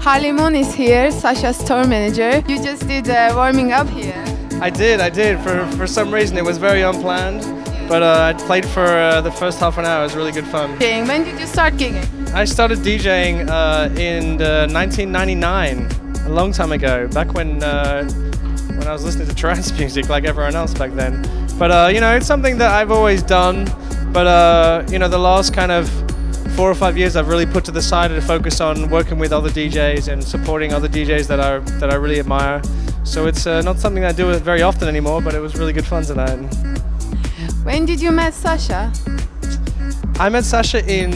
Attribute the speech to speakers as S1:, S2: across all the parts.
S1: Halimon is here, Sasha's store manager. You just did warming up here.
S2: I did. For some reason it was very unplanned, but I played for the first half an hour. It was really good fun.
S1: When did you start gigging?
S2: I started DJing in 1999, a long time ago, back when I was listening to trance music like everyone else back then. But you know, it's something that I've always done, but you know, the last kind of 4 or 5 years I've really put to the side to focus on working with other DJs and supporting other DJs that I really admire. So it's not something I do very often anymore, but it was really good fun tonight.
S1: When did you meet Sasha?
S2: I met Sasha in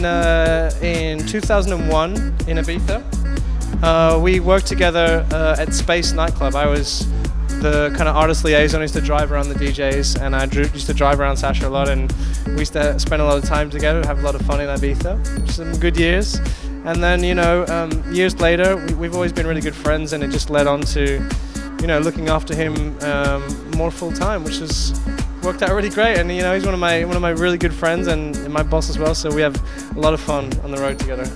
S2: 2001 in Ibiza. We worked together at Space nightclub. I was the kind of artist liaison. I used to drive around the DJs, and I used to drive around Sasha a lot, and we used to spend a lot of time together, have a lot of fun in Ibiza. Some good years. And then, you know, years later, we've always been really good friends, and it just led on to, you know, looking after him more full time, which has worked out really great. And you know, he's one of my really good friends and my boss as well. So we have a lot of fun on the road together.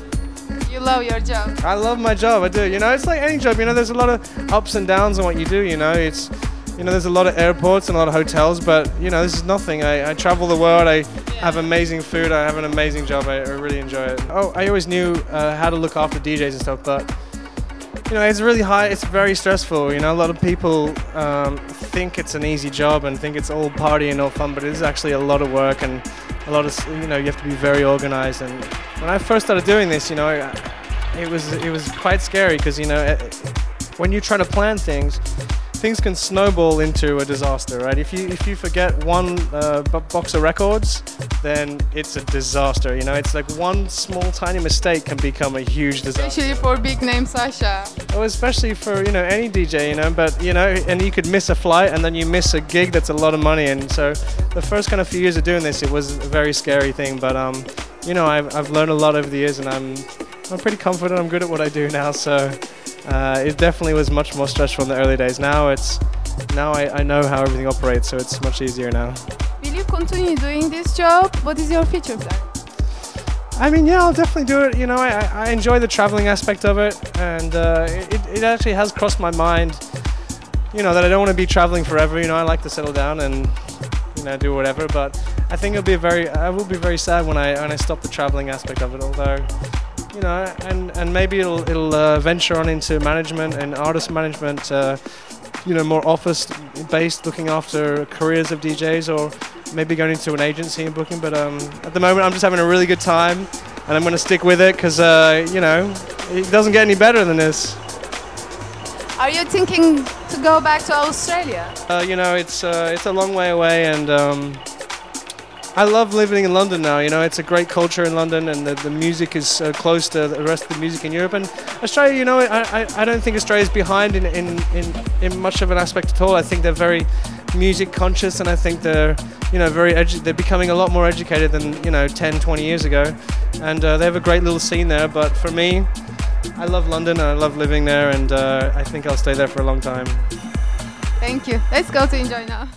S1: You love your job.
S2: I love my job. I do. You know, it's like any job. You know, there's a lot of ups and downs on what you do. You know, it's, you know, there's a lot of airports and a lot of hotels, but you know, this is nothing. I travel the world. I have amazing food. I have an amazing job. I really enjoy it. Oh, I always knew how to look after DJs and stuff, but you know, it's really high. It's very stressful. You know, a lot of people think it's an easy job and think it's all party and all fun, but it is actually a lot of work and a lot of, you know, you have to be very organized. And when I first started doing this, you know, it was quite scary because, you know, when you're trying to plan things can snowball into a disaster, right? If you forget one box of records, then it's a disaster. You know, it's like one small tiny mistake can become a huge disaster.
S1: Especially for big name Sasha.
S2: Oh, especially for, you know, any DJ, you know. But you know, and you could miss a flight, and then you miss a gig that's a lot of money. And so, the first kind of few years of doing this, it was a very scary thing. But you know, I've learned a lot over the years, and I'm pretty confident. I'm good at what I do now. So. It definitely was much more stressful in the early days. Now I know how everything operates, so it's much easier now.
S1: Will you continue doing this job? What is your future plan?
S2: I mean, yeah, I'll definitely do it. You know, I enjoy the traveling aspect of it, and it actually has crossed my mind, you know, that I don't want to be traveling forever. You know, I like to settle down and, you know, do whatever. But I think I will be very sad when I stop the traveling aspect of it. Although, you know, and maybe it'll venture on into management and artist management, you know, more office-based, looking after careers of DJs, or maybe going into an agency and booking. But at the moment, I'm just having a really good time, and I'm going to stick with it because, you know, it doesn't get any better than this.
S1: Are you thinking to go back to Australia?
S2: You know, it's a long way away, and I love living in London now. You know, it's a great culture in London, and the music is close to the rest of the music in Europe. And Australia, you know, I don't think Australia's behind in much of an aspect at all. I think they're very music conscious, and I think they're, you know, they're becoming a lot more educated than, you know, 10, 20 years ago. And they have a great little scene there. But for me, I love London, and I love living there, and I think I'll stay there for a long time.
S1: Thank you. Let's go to enjoy now.